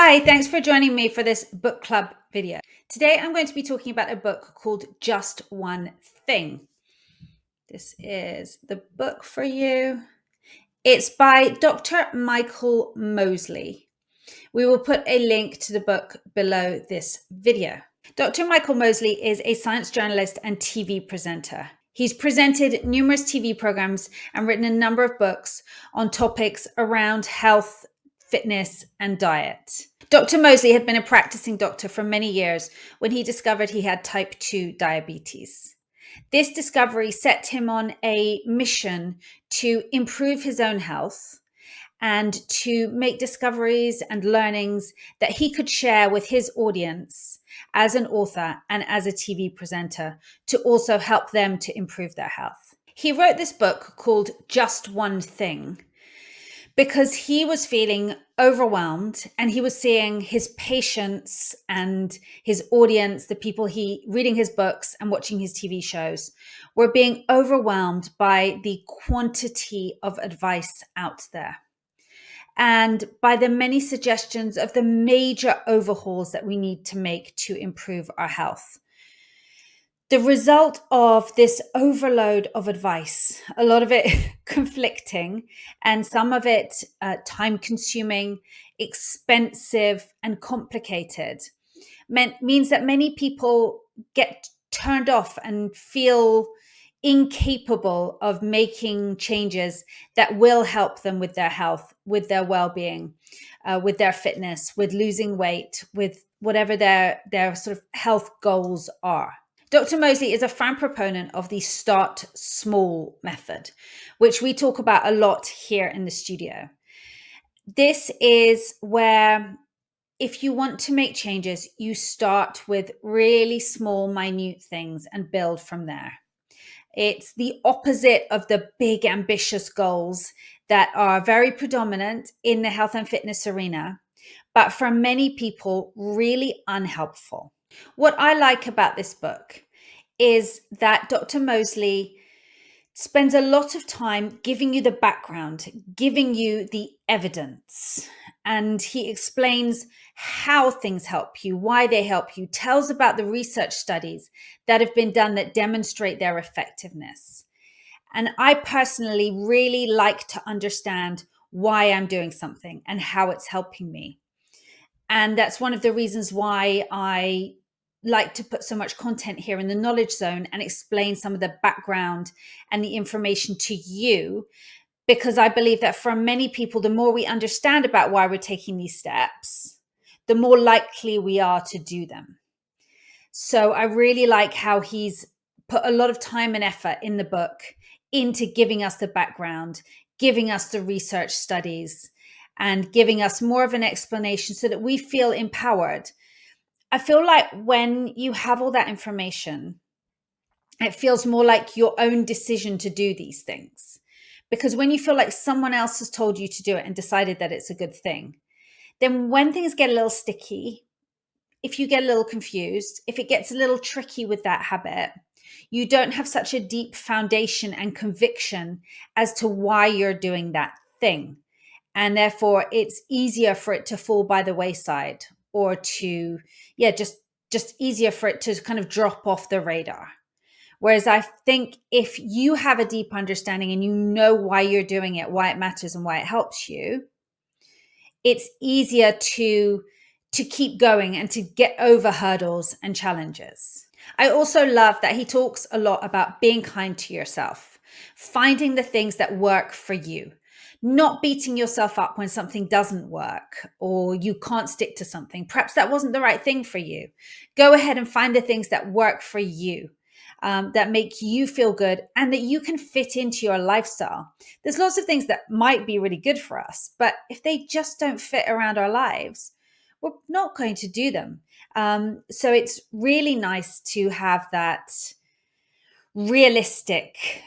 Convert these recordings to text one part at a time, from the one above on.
Hi, thanks for joining me for this book club video. Today I'm going to be talking about a book called Just One Thing. This is the book for you. It's by Dr. Michael Mosley. We will put a link to the book below this video. Dr. Michael Mosley is a science journalist and TV presenter. He's presented numerous TV programs and written a number of books on topics around health, fitness, and diet. Dr. Mosley had been a practicing doctor for many years when he discovered he had type 2 diabetes. This discovery set him on a mission to improve his own health and to make discoveries and learnings that he could share with his audience as an author and as a TV presenter to also help them to improve their health. He wrote this book called Just One Thing because he was feeling overwhelmed and he was seeing his patients and his audience, the people reading his books and watching his TV shows, were being overwhelmed by the quantity of advice out there and by the many suggestions of the major overhauls that we need to make to improve our health. The result of this overload of advice, a lot of it conflicting, and some of it time-consuming, expensive, and complicated, means that many people get turned off and feel incapable of making changes that will help them with their health, with their well-being, with their fitness, with losing weight, with whatever their sort of health goals are. Dr. Mosley is a firm proponent of the start small method, which we talk about a lot here in the studio. This is where if you want to make changes, you start with really small, minute things and build from there. It's the opposite of the big, ambitious goals that are very predominant in the health and fitness arena, but for many people, really unhelpful. What I like about this book is that Dr. Mosley spends a lot of time giving you the background, giving you the evidence, and he explains how things help you, why they help you, tells about the research studies that have been done that demonstrate their effectiveness. And I personally really like to understand why I'm doing something and how it's helping me. And that's one of the reasons why I like to put so much content here in the knowledge zone and explain some of the background and the information to you, because I believe that for many people, the more we understand about why we're taking these steps, the more likely we are to do them. So I really like how he's put a lot of time and effort in the book into giving us the background, giving us the research studies, and giving us more of an explanation so that we feel empowered. I feel like when you have all that information, it feels more like your own decision to do these things. Because when you feel like someone else has told you to do it and decided that it's a good thing, then when things get a little sticky, if you get a little confused, if it gets a little tricky with that habit, you don't have such a deep foundation and conviction as to why you're doing that thing. And therefore, it's easier for it to fall by the wayside or to, just easier for it to kind of drop off the radar. Whereas I think if you have a deep understanding and you know why you're doing it, why it matters and why it helps you, it's easier to keep going and to get over hurdles and challenges. I also love that he talks a lot about being kind to yourself, finding the things that work for you, not beating yourself up when something doesn't work or you can't stick to something. Perhaps that wasn't the right thing for you. Go ahead and find the things that work for you, that make you feel good and that you can fit into your lifestyle. There's lots of things that might be really good for us, but if they just don't fit around our lives, we're not going to do them. So it's really nice to have that realistic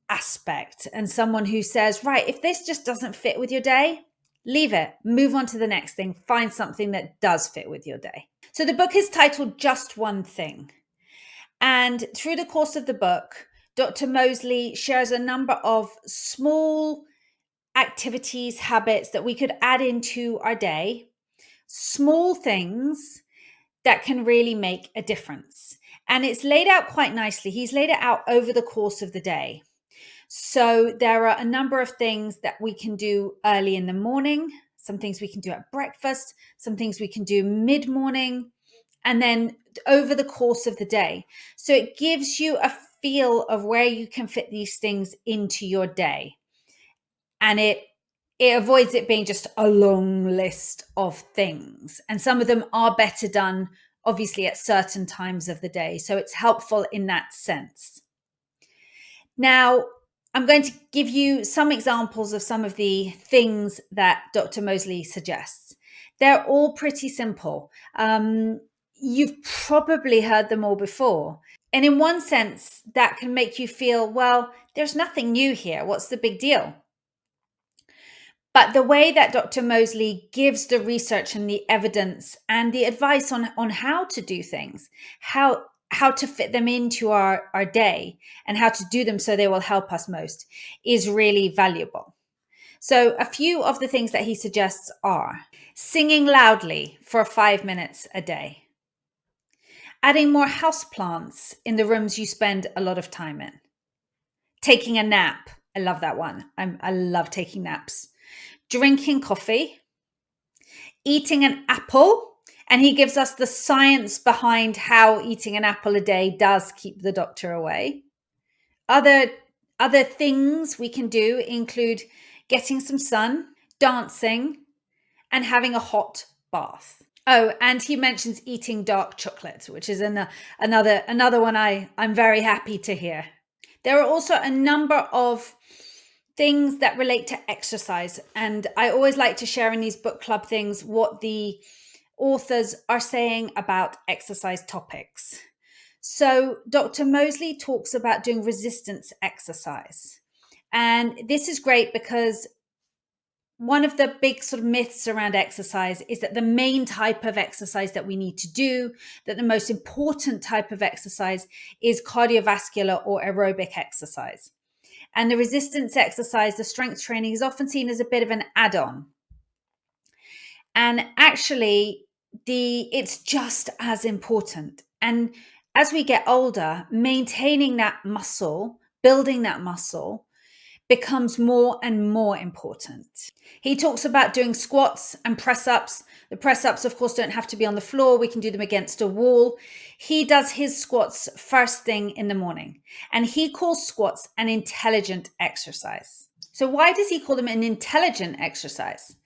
aspect and someone who says, right, if this just doesn't fit with your day, leave it, move on to the next thing, find something that does fit with your day. So the book is titled Just One Thing. And through the course of the book, Dr. Mosley shares a number of small activities, habits that we could add into our day small things that can really make a difference. And it's laid out quite nicely. He's laid it out over the course of the day. So there are a number of things that we can do early in the morning, some things we can do at breakfast, some things we can do mid-morning, and then over the course of the day. So it gives you a feel of where you can fit these things into your day. And it avoids it being just a long list of things. And some of them are better done, obviously, at certain times of the day. So it's helpful in that sense. Now, I'm going to give you some examples of some of the things that Dr. Mosley suggests. They're all pretty simple. You've probably heard them all before. And in one sense, that can make you feel, well, there's nothing new here. What's the big deal? But the way that Dr. Mosley gives the research and the evidence and the advice on how to do things, how to fit them into our day and how to do them so they will help us most is really valuable. So a few of the things that he suggests are singing loudly for 5 minutes a day, adding more houseplants in the rooms you spend a lot of time in, taking a nap. I love that one. I love taking naps. Drinking coffee, eating an apple, and he gives us the science behind how eating an apple a day does keep the doctor away. Other things we can do include getting some sun, dancing, and having a hot bath. Oh, and he mentions eating dark chocolate, which is another one I'm very happy to hear. There are also a number of things that relate to exercise. And I always like to share in these book club things what the authors are saying about exercise topics. So Dr. Mosley talks about doing resistance exercise. And this is great because one of the big sort of myths around exercise is that the main type of exercise that we need to do, that the most important type of exercise is cardiovascular or aerobic exercise. And the resistance exercise, the strength training, is often seen as a bit of an add-on. And actually, it's just as important. And as we get older, maintaining that muscle, building that muscle, becomes more and more important. He talks about doing squats and press-ups. The press-ups, of course, don't have to be on the floor. We can do them against a wall. He does his squats first thing in the morning, and he calls squats an intelligent exercise. So why does he call them an intelligent exercise?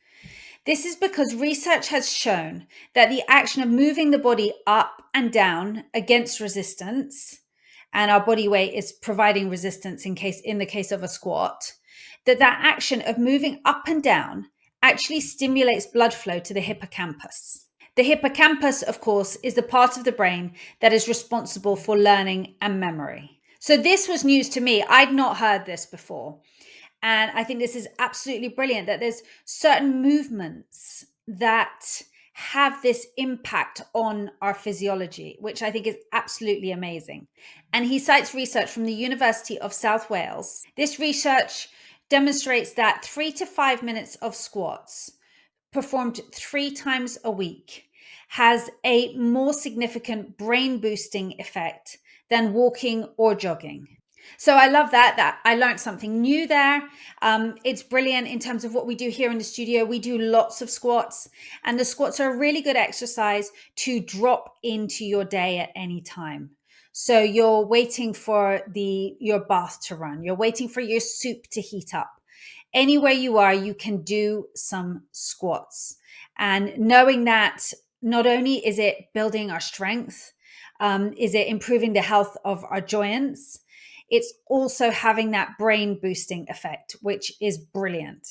This is because research has shown that the action of moving the body up and down against resistance, and our body weight is providing resistance in the case of a squat, that action of moving up and down actually stimulates blood flow to the hippocampus. The hippocampus, of course, is the part of the brain that is responsible for learning and memory. So this was news to me. I'd not heard this before. And I think this is absolutely brilliant that there's certain movements that have this impact on our physiology, which I think is absolutely amazing. And he cites research from the University of South Wales. This research demonstrates that 3 to 5 minutes of squats performed 3 times a week has a more significant brain boosting effect than walking or jogging. So I love that I learned something new there. It's brilliant in terms of what we do here in the studio. We do lots of squats, and the squats are a really good exercise to drop into your day at any time. So you're waiting for your bath to run. You're waiting for your soup to heat up. Anywhere you are, you can do some squats. And knowing that not only is it building our strength, is it improving the health of our joints, it's also having that brain boosting effect, which is brilliant.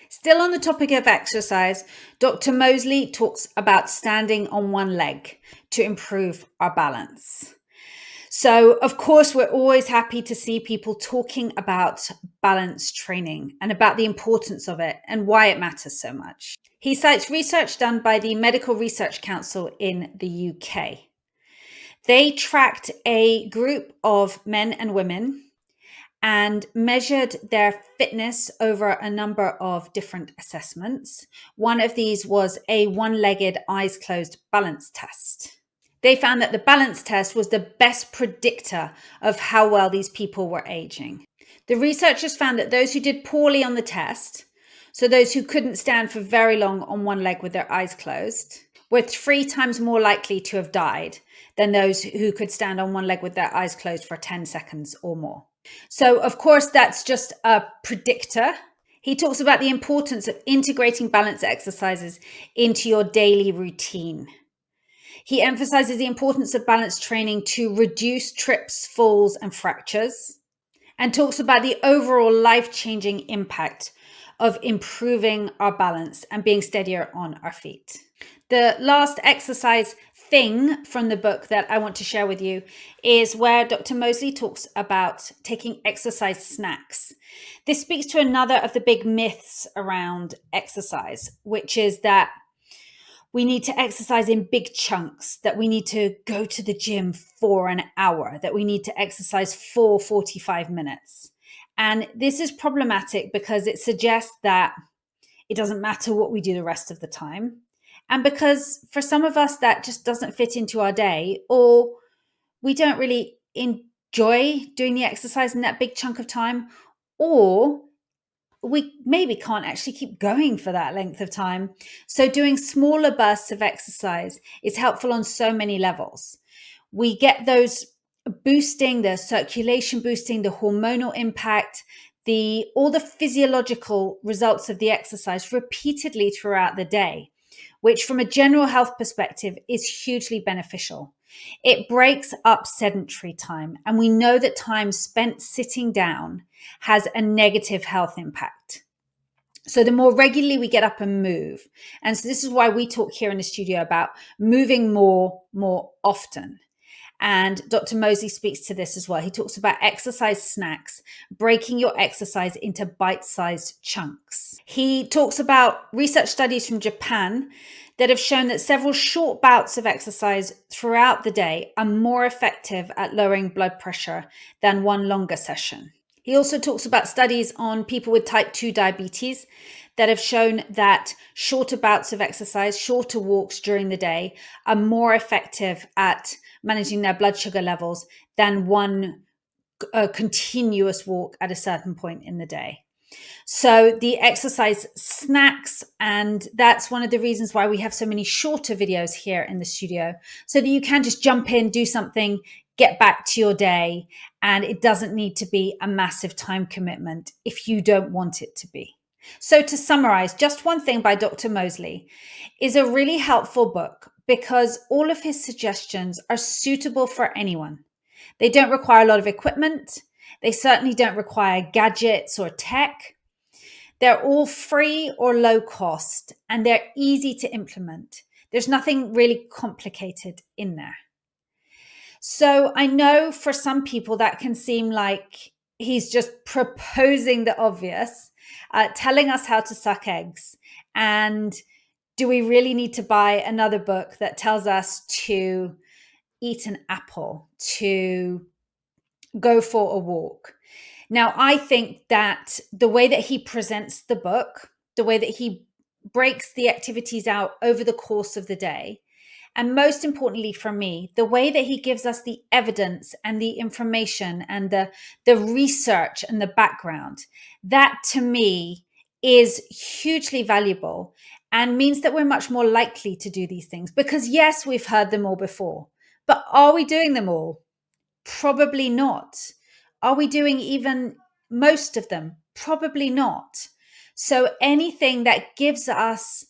Still on the topic of exercise, Dr. Mosley talks about standing on one leg to improve our balance. So, of course, we're always happy to see people talking about balance training and about the importance of it and why it matters so much. He cites research done by the Medical Research Council in the UK. They tracked a group of men and women, and measured their fitness over a number of different assessments. One of these was a one-legged, eyes closed balance test. They found that the balance test was the best predictor of how well these people were aging. The researchers found that those who did poorly on the test, so those who couldn't stand for very long on one leg with their eyes closed, were 3 times more likely to have died than those who could stand on one leg with their eyes closed for 10 seconds or more. So, of course, that's just a predictor. He talks about the importance of integrating balance exercises into your daily routine. He emphasizes the importance of balance training to reduce trips, falls, and fractures, and talks about the overall life-changing impact of improving our balance and being steadier on our feet. The last exercise thing from the book that I want to share with you is where Dr. Mosley talks about taking exercise snacks. This speaks to another of the big myths around exercise, which is that we need to exercise in big chunks, that we need to go to the gym for an hour, that we need to exercise for 45 minutes. And this is problematic because it suggests that it doesn't matter what we do the rest of the time. And because for some of us, that just doesn't fit into our day, or we don't really enjoy doing the exercise in that big chunk of time, or we maybe can't actually keep going for that length of time. So doing smaller bursts of exercise is helpful on so many levels. We get those boosting, the circulation boosting, the hormonal impact, all the physiological results of the exercise repeatedly throughout the day, which from a general health perspective is hugely beneficial. It breaks up sedentary time, and we know that time spent sitting down has a negative health impact. So the more regularly we get up and move, and so this is why we talk here in the studio about moving more often. And Dr. Mosley speaks to this as well. He talks about exercise snacks, breaking your exercise into bite-sized chunks. He talks about research studies from Japan that have shown that several short bouts of exercise throughout the day are more effective at lowering blood pressure than one longer session. He also talks about studies on people with type 2 diabetes that have shown that shorter bouts of exercise, shorter walks during the day are more effective at managing their blood sugar levels than one continuous walk at a certain point in the day. So the exercise snacks, and that's one of the reasons why we have so many shorter videos here in the studio, so that you can just jump in, do something, get back to your day, and it doesn't need to be a massive time commitment if you don't want it to be. So to summarize, Just One Thing by Dr. Mosley is a really helpful book because all of his suggestions are suitable for anyone. They don't require a lot of equipment. They certainly don't require gadgets or tech. They're all free or low cost, and they're easy to implement. There's nothing really complicated in there. So I know for some people that can seem like he's just proposing the obvious, telling us how to suck eggs. And do we really need to buy another book that tells us to eat an apple, to go for a walk? Now, I think that the way that he presents the book, the way that he breaks the activities out over the course of the day, and most importantly for me, the way that he gives us the evidence and the information and the research and the background, that to me is hugely valuable and means that we're much more likely to do these things. Because yes, we've heard them all before, but are we doing them all? Probably not. Are we doing even most of them? Probably not. So anything that gives us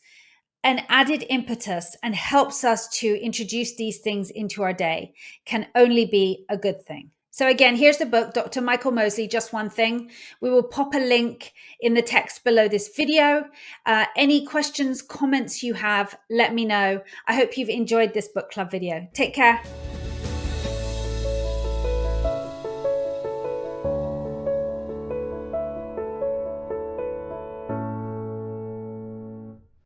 an added impetus and helps us to introduce these things into our day can only be a good thing. So again, here's the book, Dr. Michael Mosley, Just One Thing. We will pop a link in the text below this video. Any questions, comments you have, let me know. I hope you've enjoyed this book club video. Take care.